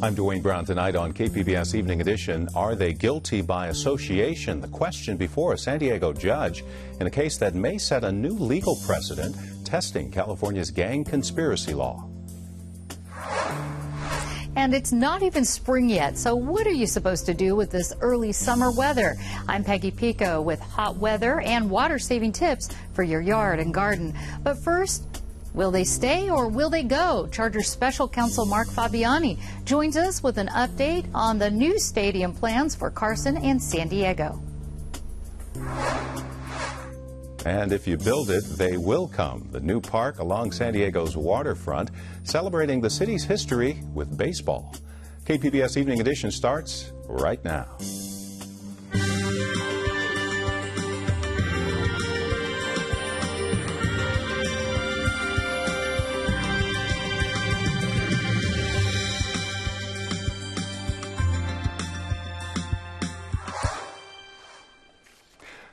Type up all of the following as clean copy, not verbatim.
I'm Dwayne Brown. Tonight on KPBS Evening Edition, are they guilty by association? The question before a San Diego judge in a case that may set a new legal precedent, testing California's gang conspiracy law. And it's not even spring yet, so what are you supposed to do with this early summer weather? I'm Peggy Pico with hot weather and water-saving tips for your yard and garden. But first, will they stay or will they go? Chargers Special Counsel Mark Fabiani joins us with an update on the new stadium plans for Carson and San Diego. And if you build it, they will come. The new park along San Diego's waterfront, celebrating the city's history with baseball. KPBS Evening Edition starts right now.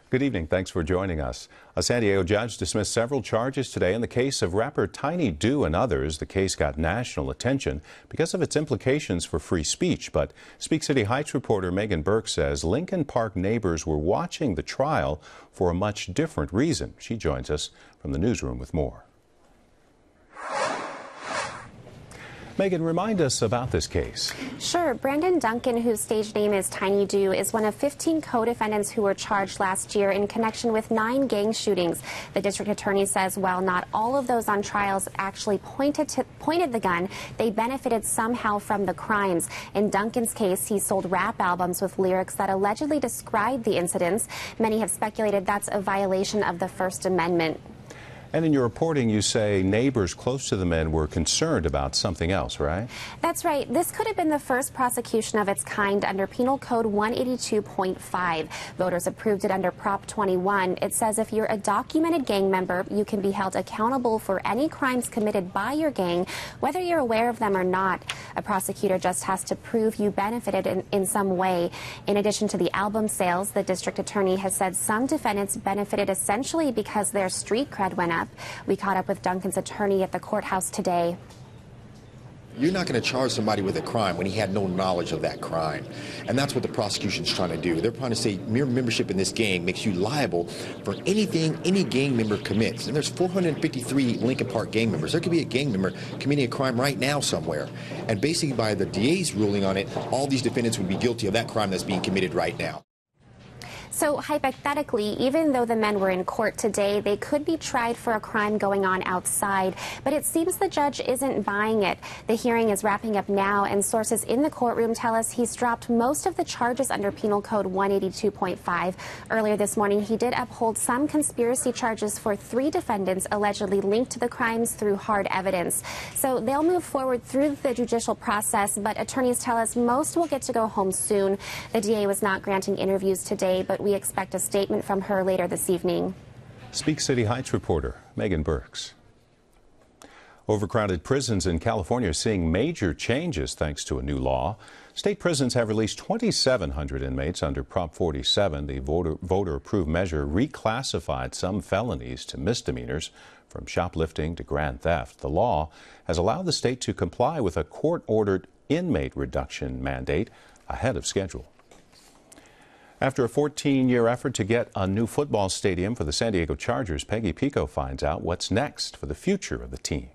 Good evening. Thanks for joining us. A San Diego judge dismissed several charges today in the case of rapper Tiny Do and others. The case got national attention because of its implications for free speech. But Speak City Heights reporter Megan Burke says Lincoln Park neighbors were watching the trial for a much different reason. She joins us from the newsroom with more. Megan, remind us about this case. Sure. Brandon Duncan, whose stage name is Tiny Do, is one of 15 co-defendants who were charged last year in connection with 9 gang shootings. The district attorney says while not all of those on trials actually pointed the gun, they benefited somehow from the crimes. In Duncan's case, he sold rap albums with lyrics that allegedly described the incidents. Many have speculated that's a violation of the First Amendment. And in your reporting, you say neighbors close to the men were concerned about something else, right? That's right. This could have been the first prosecution of its kind under Penal Code 182.5. Voters approved it under Prop 21. It says if you're a documented gang member, you can be held accountable for any crimes committed by your gang, whether you're aware of them or not. A prosecutor just has to prove you benefited in some way. In addition to the album sales, the district attorney has said some defendants benefited essentially because their street cred went up. We caught up with Duncan's attorney at the courthouse today. You're not going to charge somebody with a crime when he had no knowledge of that crime. And that's what the prosecution's trying to do. They're trying to say mere membership in this gang makes you liable for anything any gang member commits. And there's 453 Lincoln Park gang members. There could be a gang member committing a crime right now somewhere. And basically by the DA's ruling on it, all these defendants would be guilty of that crime that's being committed right now. So hypothetically, even though the men were in court today, they could be tried for a crime going on outside. But it seems the judge isn't buying it. The hearing is wrapping up now, and sources in the courtroom tell us he's dropped most of the charges under Penal Code 182.5. Earlier this morning, he did uphold some conspiracy charges for 3 defendants allegedly linked to the crimes through hard evidence. So they'll move forward through the judicial process, but attorneys tell us most will get to go home soon. The DA was not granting interviews today, but we expect a statement from her later this evening. Speak City Heights reporter Megan Burks. Overcrowded prisons in California are seeing major changes thanks to a new law. State prisons have released 2,700 inmates under Prop 47. The voter-approved measure reclassified some felonies to misdemeanors, from shoplifting to grand theft. The law has allowed the state to comply with a court-ordered inmate reduction mandate ahead of schedule. After a 14-year effort to get a new football stadium for the San Diego Chargers, Peggy Pico finds out what's next for the future of the team.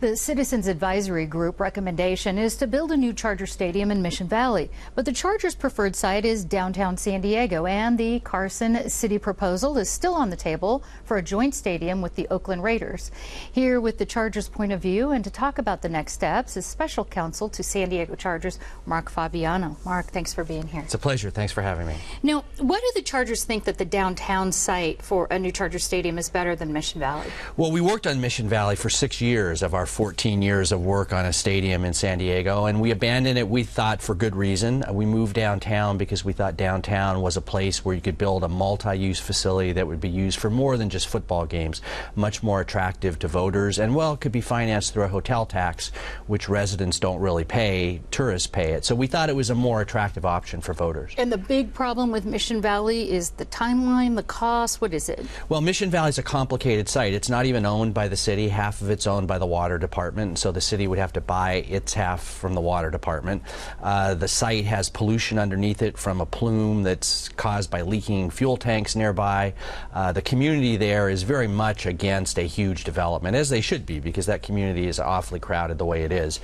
The Citizens Advisory Group recommendation is to build a new Charger Stadium in Mission Valley. But the Chargers' preferred site is downtown San Diego, and the Carson City proposal is still on the table for a joint stadium with the Oakland Raiders. Here with the Chargers' point of view and to talk about the next steps is Special Counsel to San Diego Chargers, Mark Fabiani. Mark, thanks for being here. It's a pleasure. Thanks for having me. Now, why do the Chargers think that the downtown site for a new Charger Stadium is better than Mission Valley? Well, we worked on Mission Valley for 6 years of our 14 years of work on a stadium in San Diego, and we abandoned it, we thought, for good reason. We moved downtown because we thought downtown was a place where you could build a multi-use facility that would be used for more than just football games, much more attractive to voters, and, well, it could be financed through a hotel tax, which residents don't really pay, tourists pay it. So we thought it was a more attractive option for voters. And the big problem with Mission Valley is the timeline, the cost. What is it? Well, Mission Valley is a complicated site. It's not even owned by the city. Half of it's owned by the water water department, and so the city would have to buy its half from the water department. The site has pollution underneath it from a plume that's caused by leaking fuel tanks nearby. The community there is very much against a huge development, as they should be, because that community is awfully crowded the way it is.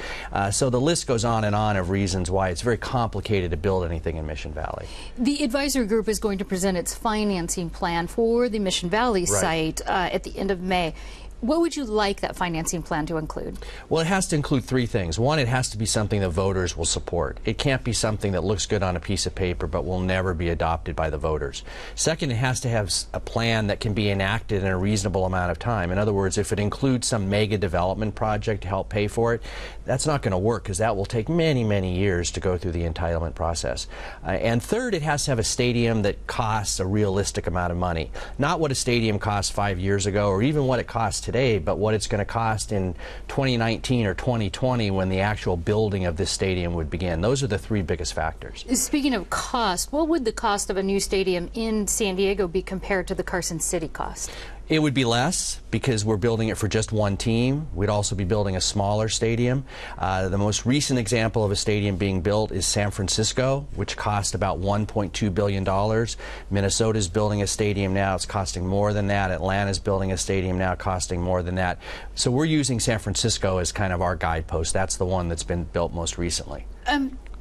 So the list goes on and on of reasons why it's very complicated to build anything in Mission Valley. The advisory group is going to present its financing plan for the Mission Valley site at the end of May. What would you like that financing plan to include? Well, it has to include three things. One, it has to be something that voters will support. It can't be something that looks good on a piece of paper but will never be adopted by the voters. Second, it has to have a plan that can be enacted in a reasonable amount of time. In other words, if it includes some mega development project to help pay for it, that's not going to work, because that will take many, many years to go through the entitlement process. And third, it has to have a stadium that costs a realistic amount of money. Not what a stadium cost 5 years ago or even what it costs today, but what it's going to cost in 2019 or 2020 when the actual building of this stadium would begin. Those are the three biggest factors. Speaking of cost, what would the cost of a new stadium in San Diego be compared to the Carson City cost? It would be less, because we're building it for just one team. We'd also be building a smaller stadium. The most recent example of a stadium being built is San Francisco, which cost about $1.2 billion. Minnesota's building a stadium now. It's costing more than that. Atlanta's building a stadium now, costing more than that. So we're using San Francisco as kind of our guidepost. That's the one that's been built most recently.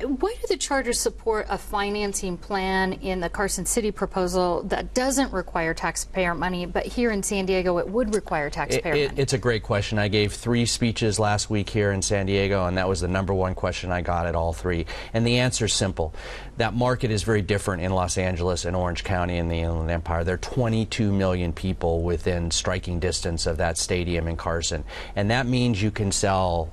Why do the Chargers support a financing plan in the Carson City proposal that doesn't require taxpayer money, but here in San Diego it would require taxpayer money? It's a great question. I gave 3 speeches last week here in San Diego, and that was the #1 question I got at all 3. And the answer is simple. That market is very different in Los Angeles and Orange County and the Inland Empire. There are 22 million people within striking distance of that stadium in Carson, and that means you can sell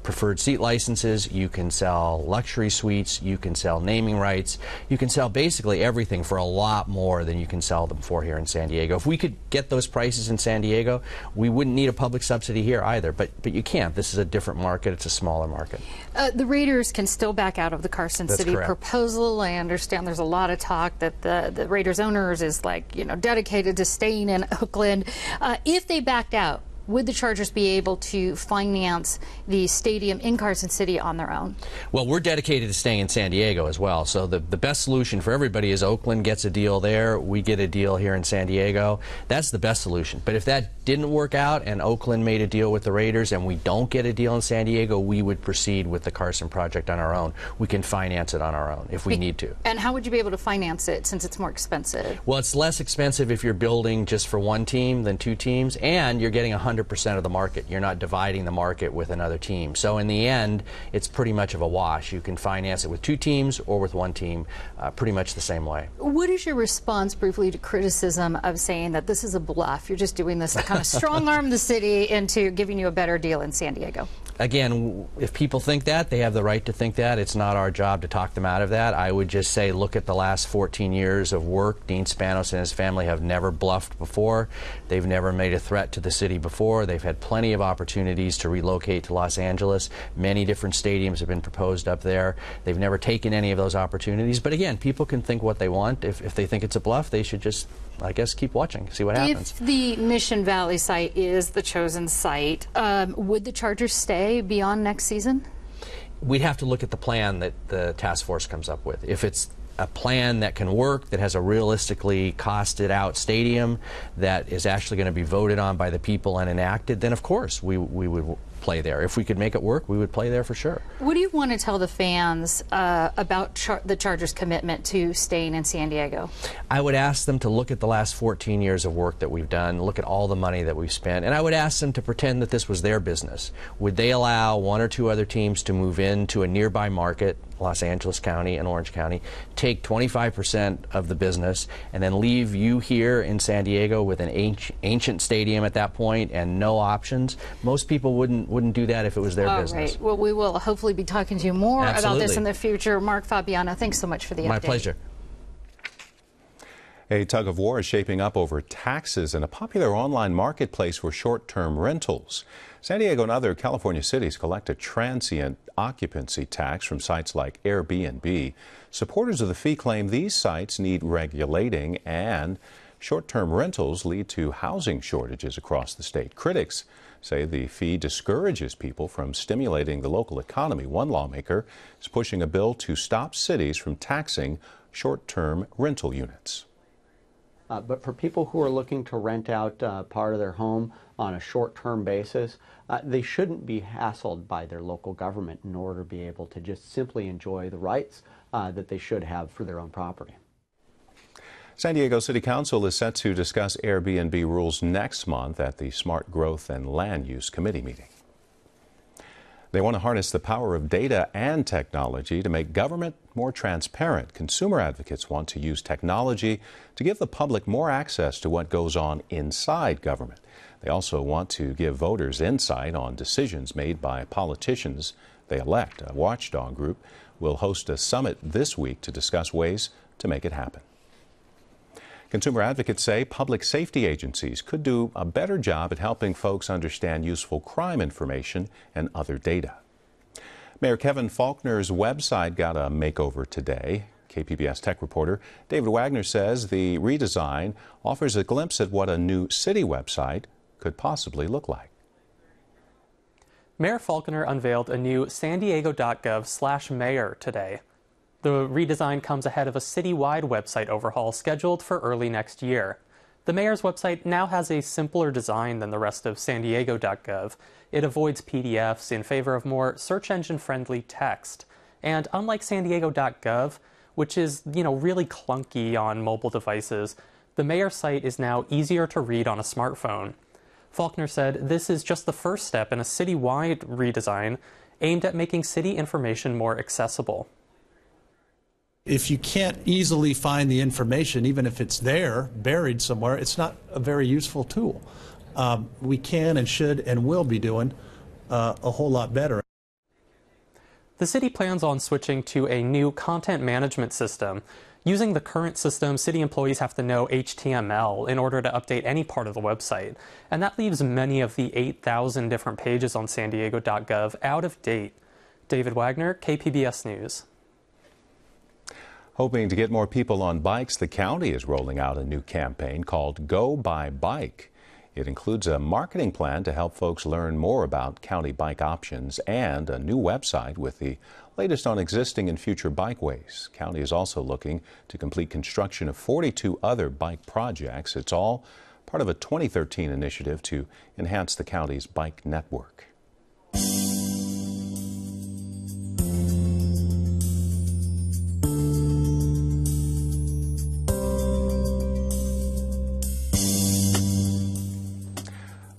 preferred seat licenses, you can sell luxury suites, you can sell naming rights, you can sell basically everything for a lot more than you can sell them for here in San Diego. If we could get those prices in San Diego, we wouldn't need a public subsidy here either, but you can't. This is a different market. It's a smaller market. The Raiders can still back out of the Carson City proposal. I understand there's a lot of talk that the Raiders owners is dedicated to staying in Oakland. If they backed out, would the Chargers be able to finance the stadium in Carson City on their own? Well, we're dedicated to staying in San Diego as well. So the best solution for everybody is Oakland gets a deal there, we get a deal here in San Diego. That's the best solution. But if that didn't work out and Oakland made a deal with the Raiders and we don't get a deal in San Diego, we would proceed with the Carson project on our own. We can finance it on our own if we need to. And how would you be able to finance it since it's more expensive? Well, it's less expensive if you're building just for one team than 2 teams, and you're getting 100% of the market. You're not dividing the market with another team. So in the end, it's pretty much of a wash. You can finance it with 2 teams or with 1 team pretty much the same way. What is your response briefly to criticism of saying that this is a bluff? You're just doing this to kind of strong-arm the city into giving you a better deal in San Diego? Again, if people think that, they have the right to think that. It's not our job to talk them out of that. I would just say look at the last 14 years of work. Dean Spanos and his family have never bluffed before. They've never made a threat to the city before. They've had plenty of opportunities to relocate to Los Angeles. Many different stadiums have been proposed up there. They've never taken any of those opportunities. But again, people can think what they want. If they think it's a bluff, they should just, I guess, keep watching, see what happens. If the Mission Valley site is the chosen site, would the Chargers stay beyond next season? We'd have to look at the plan that the task force comes up with. If it's a plan that can work, that has a realistically costed out stadium that is actually going to be voted on by the people and enacted, then of course we would play there. If we could make it work, we would play there for sure. What do you want to tell the fans about the Chargers' commitment to staying in San Diego? I would ask them to look at the last 14 years of work that we've done, look at all the money that we've spent, and I would ask them to pretend that this was their business. Would they allow 1 or 2 other teams to move into a nearby market, Los Angeles County and Orange County, take 25% of the business, and then leave you here in San Diego with an ancient stadium at that point and no options? Most people wouldn't do that if it was their business. Right. Well, we will hopefully be talking to you more about this in the future. Mark Fabiani, thanks so much for the update. My pleasure. A tug of war is shaping up over taxes in a popular online marketplace for short-term rentals. San Diego and other California cities collect a transient occupancy tax from sites like Airbnb. Supporters of the fee claim these sites need regulating, and short-term rentals lead to housing shortages across the state. Critics say the fee discourages people from stimulating the local economy. One lawmaker is pushing a bill to stop cities from taxing short-term rental units. But for people who are looking to rent out part of their home on a short-term basis, they shouldn't be hassled by their local government in order to be able to just simply enjoy the rights that they should have for their own property. San Diego City Council is set to discuss Airbnb rules next month at the Smart Growth and Land Use Committee meeting. They want to harness the power of data and technology to make government more transparent. Consumer advocates want to use technology to give the public more access to what goes on inside government. They also want to give voters insight on decisions made by politicians they elect. A watchdog group will host a summit this week to discuss ways to make it happen. Consumer advocates say public safety agencies could do a better job at helping folks understand useful crime information and other data. Mayor Kevin Faulconer's website got a makeover today. KPBS tech reporter David Wagner says the redesign offers a glimpse at what a new city website could possibly look like. Mayor Faulconer unveiled a new sandiego.gov/mayor today. The redesign comes ahead of a citywide website overhaul scheduled for early next year. The mayor's website now has a simpler design than the rest of sandiego.gov. It avoids PDFs in favor of more search engine-friendly text. And unlike sandiego.gov, which is, really clunky on mobile devices, the mayor's site is now easier to read on a smartphone. Faulconer said this is just the first step in a citywide redesign aimed at making city information more accessible. If you can't easily find the information, even if it's there, buried somewhere, it's not a very useful tool. We can and should and will be doing a whole lot better. The city plans on switching to a new content management system. Using the current system, city employees have to know HTML in order to update any part of the website. And that leaves many of the 8,000 different pages on sandiego.gov out of date. David Wagner, KPBS News. Hoping to get more people on bikes, the county is rolling out a new campaign called Go by Bike. It includes a marketing plan to help folks learn more about county bike options and a new website with the latest on existing and future bikeways. County is also looking to complete construction of 42 other bike projects. It's all part of a 2013 initiative to enhance the county's bike network.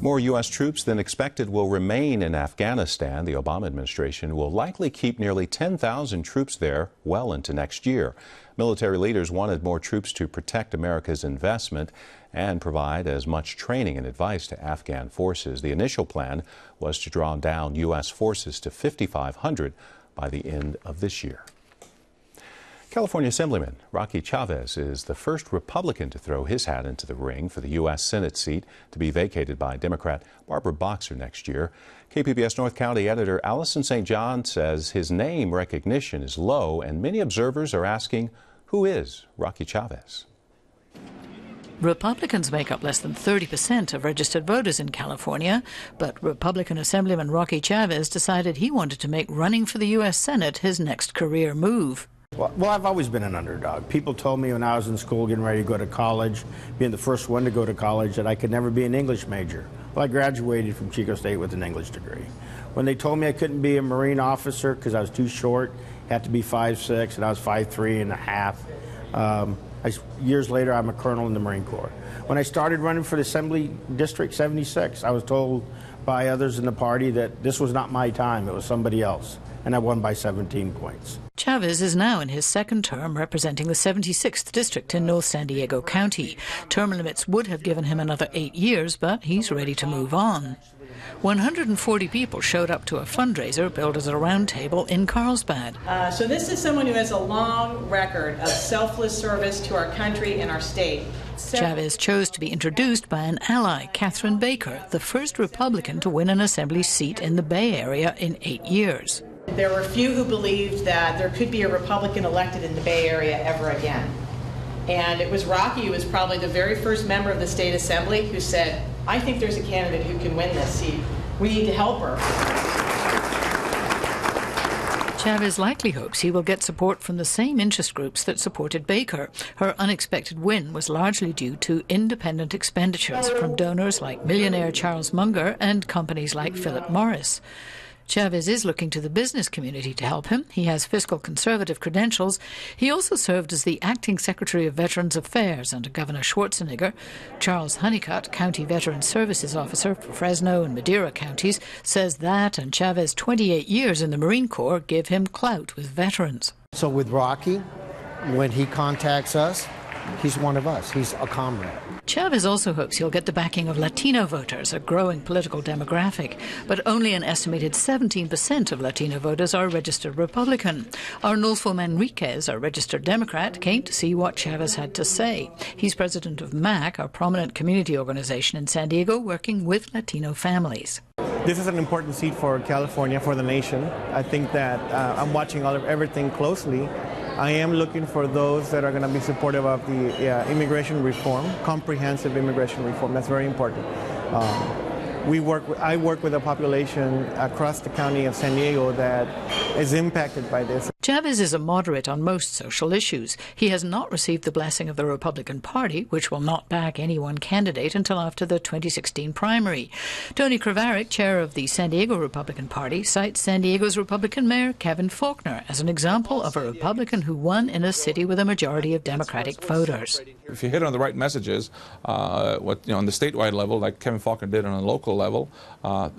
More U.S. troops than expected will remain in Afghanistan. The Obama administration will likely keep nearly 10,000 troops there well into next year. Military leaders wanted more troops to protect America's investment and provide as much training and advice to Afghan forces. The initial plan was to draw down U.S. forces to 5,500 by the end of this year. California Assemblyman Rocky Chavez is the first Republican to throw his hat into the ring for the U.S. Senate seat to be vacated by Democrat Barbara Boxer next year. KPBS North County editor Allison St. John says his name recognition is low, and many observers are asking, who is Rocky Chavez? Republicans make up less than 30% of registered voters in California, but Republican Assemblyman Rocky Chavez decided he wanted to make running for the U.S. Senate his next career move. Well, I've always been an underdog. People told me when I was in school getting ready to go to college, being the first one to go to college, that I could never be an English major. Well, I graduated from Chico State with an English degree. When they told me I couldn't be a Marine officer because I was too short, had to be 5'6", and I was 5'3½", years later I'm a colonel in the Marine Corps. When I started running for the Assembly District 76, I was told by others in the party that this was not my time, it was somebody else, and I won by 17 points. Chavez is now in his second term representing the 76th district in North San Diego County. Term limits would have given him another 8 years, but he's ready to move on. 140 people showed up to a fundraiser billed as a round table in Carlsbad. So this is someone who has a long record of selfless service to our country and our state. Chavez chose to be introduced by an ally, Catherine Baker, the first Republican to win an assembly seat in the Bay Area in 8 years. There were few who believed that there could be a Republican elected in the Bay Area ever again. And it was Rocky, who was probably the very first member of the state assembly, who said, I think there's a candidate who can win this seat. We need to help her. Chavez likely hopes he will get support from the same interest groups that supported Baker. Her unexpected win was largely due to independent expenditures from donors like millionaire Charles Munger and companies like Philip Morris. Chavez is looking to the business community to help him. He has fiscal conservative credentials. He also served as the acting Secretary of Veterans Affairs under Governor Schwarzenegger. Charles Honeycutt, County Veteran Services Officer for Fresno and Madera counties, says that and Chavez's 28 years in the Marine Corps give him clout with veterans. So with Rocky, when he contacts us, he's one of us. He's a comrade. Chavez also hopes he'll get the backing of Latino voters, a growing political demographic. But only an estimated 17% of Latino voters are registered Republican. Arnulfo Manriquez, a registered Democrat, came to see what Chavez had to say. He's president of MAC, a prominent community organization in San Diego working with Latino families. This is an important seat for California, for the nation. I think that I'm watching everything closely. I am looking for those that are going to be supportive of the immigration reform, comprehensive immigration reform. That's very important. I work with a population across the county of San Diego that is impacted by this. Chavez is a moderate on most social issues. He has not received the blessing of the Republican Party, which will not back any one candidate until after the 2016 primary. Tony Kravaric, chair of the San Diego Republican Party, cites San Diego's Republican Mayor Kevin Faulconer as an example of a Republican who won in a city with a majority of Democratic voters. If you hit on the right messages, on the statewide level, like Kevin Faulconer did on a local level,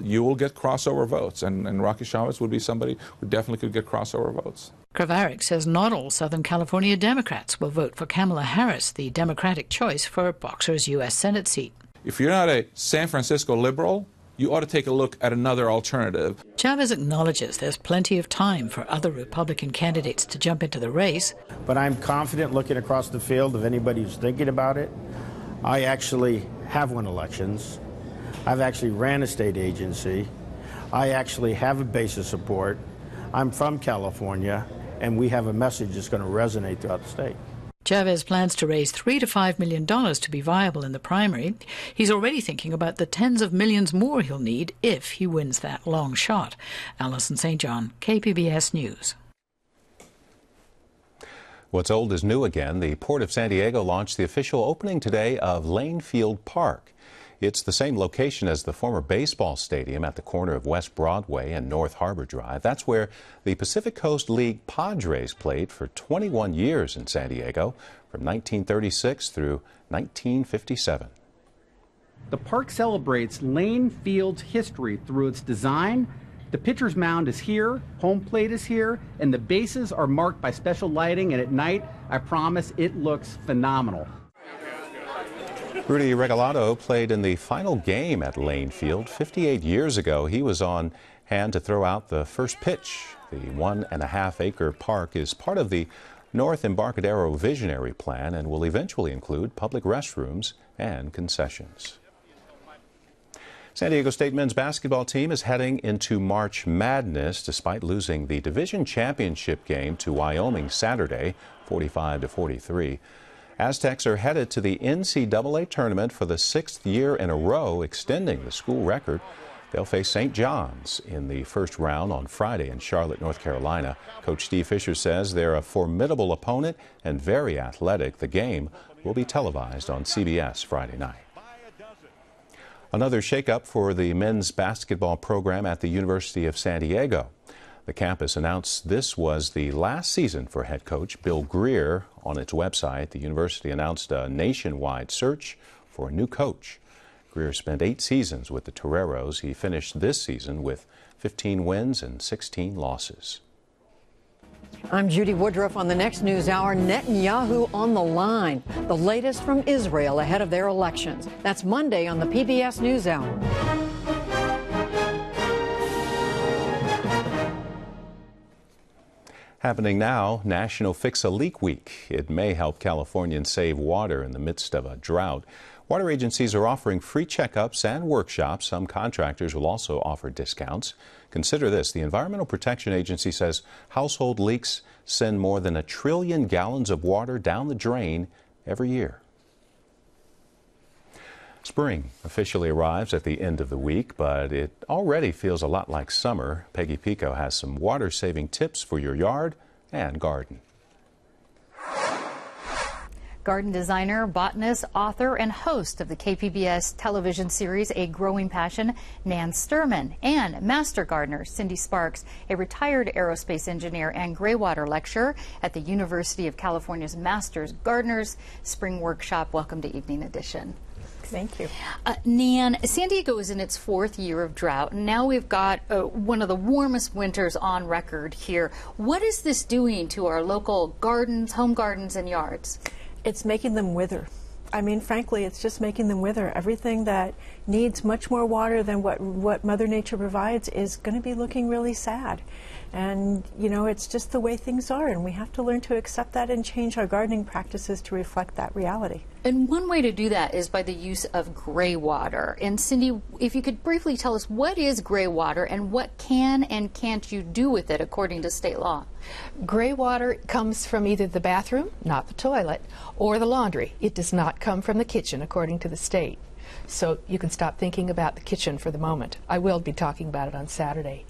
you will get crossover votes, and Rocky Chavez would be somebody who definitely could get crossover votes. Kravaric says not all Southern California Democrats will vote for Kamala Harris, the Democratic choice for Boxer's U.S. Senate seat. If you're not a San Francisco liberal, you ought to take a look at another alternative. Chavez acknowledges there's plenty of time for other Republican candidates to jump into the race. But I'm confident looking across the field of anybody who's thinking about it. I actually have won elections. I've actually ran a state agency. I actually have a base of support. I'm from California, and we have a message that's going to resonate throughout the state. Chavez plans to raise $3 to $5 million to be viable in the primary. He's already thinking about the tens of millions more he'll need if he wins that long shot. Alison St. John, KPBS News. What's old is new again. The Port of San Diego launched the official opening today of Lane Field Park. It's the same location as the former baseball stadium at the corner of West Broadway and North Harbor Drive. That's where the Pacific Coast League Padres played for 21 years in San Diego, from 1936 through 1957. The park celebrates Lane Field's history through its design. The pitcher's mound is here, home plate is here, and the bases are marked by special lighting, and at night, I promise, it looks phenomenal. Rudy Regalado played in the final game at Lane Field 58 years ago. He was on hand to throw out the first pitch. The 1.5-acre park is part of the North Embarcadero Visionary Plan and will eventually include public restrooms and concessions. San Diego State men's basketball team is heading into March Madness despite losing the division championship game to Wyoming Saturday, 45-43. Aztecs are headed to the NCAA tournament for the 6th year in a row, extending the school record. They'll face St. John's in the first round on Friday in Charlotte, North Carolina. Coach Steve Fisher says they're a formidable opponent and very athletic. The game will be televised on CBS Friday night. Another shakeup for the men's basketball program at the University of San Diego. The campus announced this was the last season for head coach Bill Greer. On its website, the university announced a nationwide search for a new coach. Greer spent 8 seasons with the Toreros. He finished this season with 15 wins and 16 losses. I'm Judy Woodruff on the next News Hour. Netanyahu on the line. The latest from Israel ahead of their elections. That's Monday on the PBS News Hour. Happening now, National Fix a Leak Week. It may help Californians save water in the midst of a drought. Water agencies are offering free checkups and workshops. Some contractors will also offer discounts. Consider this. The Environmental Protection Agency says household leaks send more than 1 trillion gallons of water down the drain every year. Spring officially arrives at the end of the week, but it already feels a lot like summer. Peggy Pico has some water-saving tips for your yard and garden. Garden designer, botanist, author, and host of the KPBS television series A Growing Passion, Nan Sturman, and master gardener Cindy Sparks, a retired aerospace engineer and graywater lecturer at the University of California's Masters Gardeners Spring Workshop. Welcome to Evening Edition. Thank you. Nan, San Diego is in its 4th year of drought, and now we've got one of the warmest winters on record here. What is this doing to our local gardens, home gardens, and yards? It's making them wither. I mean, frankly, it's just making them wither. Everything that needs much more water than what Mother Nature provides is going to be looking really sad. And, you know, it's just the way things are, and we have to learn to accept that and change our gardening practices to reflect that reality. And one way to do that is by the use of gray water. And Cindy, if you could briefly tell us, what is gray water and what can and can't you do with it according to state law? Gray water comes from either the bathroom, not the toilet, or the laundry. It does not come from the kitchen according to the state. So you can stop thinking about the kitchen for the moment. I will be talking about it on Saturday.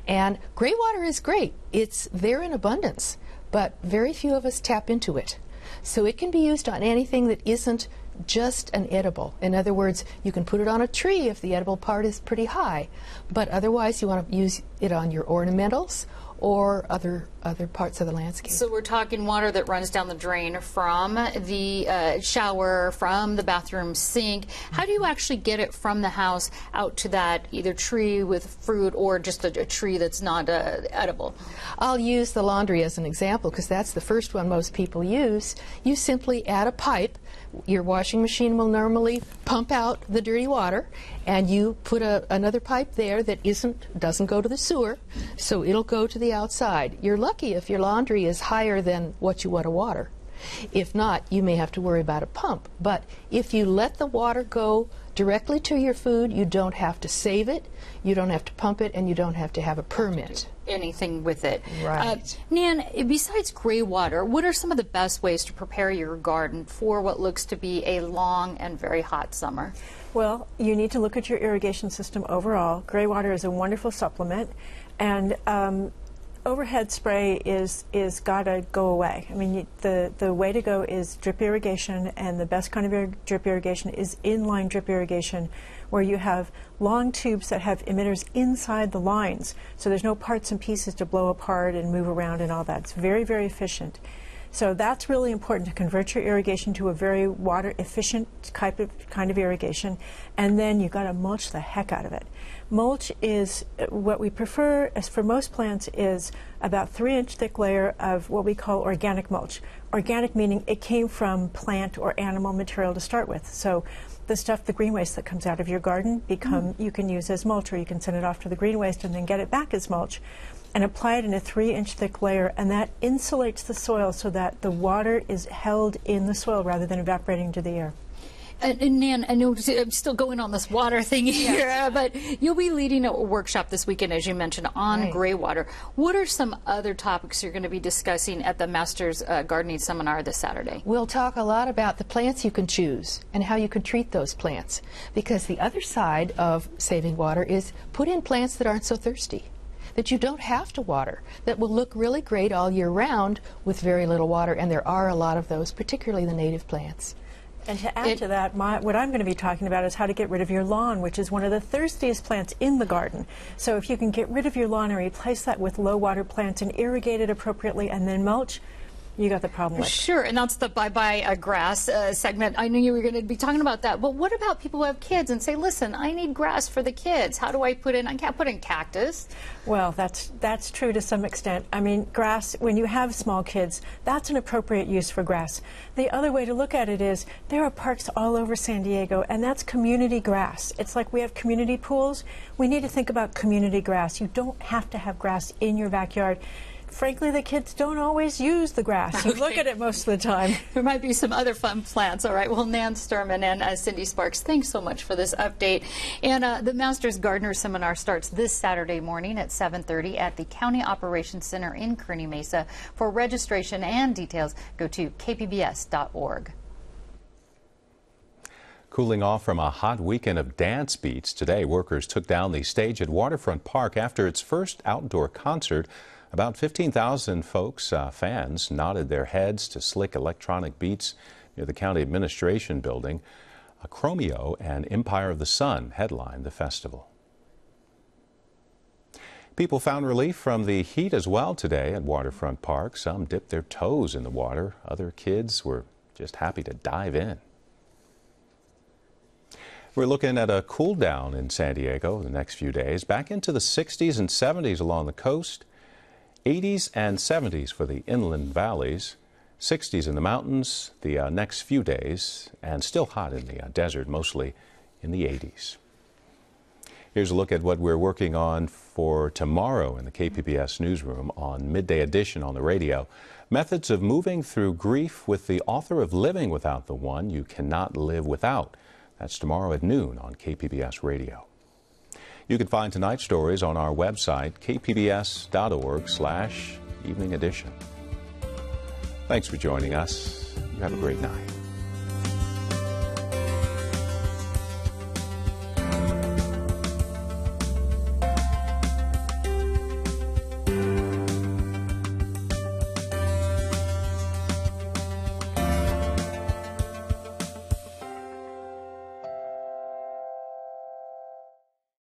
And gray water is great. It's there in abundance, but very few of us tap into it. So it can be used on anything that isn't just an edible. In other words, you can put it on a tree if the edible part is pretty high, but otherwise you want to use it on your ornamentals or other parts of the landscape. So we're talking water that runs down the drain from the shower, from the bathroom sink. How do you actually get it from the house out to that either tree with fruit or just a tree that's not edible? I'll use the laundry as an example because that's the first one most people use. You simply add a pipe. Your washing machine will normally pump out the dirty water, and you put another pipe there that doesn't go to the sewer, so it'll go to the outside. You're lucky if your laundry is higher than what you want to water. If not, you may have to worry about a pump. But if you let the water go directly to your food, you don't have to save it, you don't have to pump it, and you don't have to have a permit. Anything with it. Right. Nan, besides gray water, what are some of the best ways to prepare your garden for what looks to be a long and very hot summer? Well, you need to look at your irrigation system overall. Gray water is a wonderful supplement, and overhead spray is gotta go away. I mean, the way to go is drip irrigation, and the best kind of drip irrigation is inline drip irrigation, where you have long tubes that have emitters inside the lines, so there's no parts and pieces to blow apart and move around and all that. It's very, very efficient. So that's really important, to convert your irrigation to a very water efficient kind of irrigation, and then you've got to mulch the heck out of it. Mulch is what we prefer, as for most plants, is about 3-inch thick layer of what we call organic mulch. Organic meaning it came from plant or animal material to start with. So the stuff, the green waste that comes out of your garden, you can use as mulch, or you can send it off to the green waste and then get it back as mulch, and apply it in a 3-inch thick layer, and that insulates the soil so that the water is held in the soil rather than evaporating into the air. And Nan, I know I'm still going on this water thing here, but you'll be leading a workshop this weekend, as you mentioned, on gray water. What are some other topics you're going to be discussing at the Masters Gardening Seminar this Saturday? We'll talk a lot about the plants you can choose and how you can treat those plants, because the other side of saving water is put in plants that aren't so thirsty, that you don't have to water, that will look really great all year round with very little water, and there are a lot of those, particularly the native plants. And to add to that, what I'm going to be talking about is how to get rid of your lawn, which is one of the thirstiest plants in the garden. So if you can get rid of your lawn and replace that with low water plants and irrigate it appropriately and then mulch, you got the problem with. Sure, and that's the bye-bye grass segment. I knew you were going to be talking about that. But what about people who have kids and say, listen, I need grass for the kids. How do I put in, I can't put in cactus. Well, that's true to some extent. I mean, grass, when you have small kids, that's an appropriate use for grass. The other way to look at it is there are parks all over San Diego, and that's community grass. It's like we have community pools. We need to think about community grass. You don't have to have grass in your backyard. Frankly, the kids don't always use the grass. You look at it most of the time. There might be some other fun plants. All right. Well, Nan Sturman and Cindy Sparks, thanks so much for this update. And the Masters Gardener Seminar starts this Saturday morning at 7:30 at the County Operations Center in Kearney Mesa. For registration and details, go to kpbs.org. Cooling off from a hot weekend of dance beats, today workers took down the stage at Waterfront Park after its first outdoor concert. About 15,000 fans nodded their heads to slick electronic beats near the county administration building. Chromeo and Empire of the Sun headlined the festival. People found relief from the heat as well today at Waterfront Park. Some dipped their toes in the water. Other kids were just happy to dive in. We're looking at a cool down in San Diego the next few days. Back into the 60s and 70s along the coast. 80s and 70s for the inland valleys. 60s in the mountains the next few days. And still hot in the desert, mostly in the 80s. Here's a look at what we're working on for tomorrow in the KPBS newsroom on Midday Edition on the radio. Methods of moving through grief with the author of Living Without the One You Cannot Live Without. That's tomorrow at noon on KPBS Radio. You can find tonight's stories on our website, kpbs.org/evening edition. Thanks for joining us. You have a great night.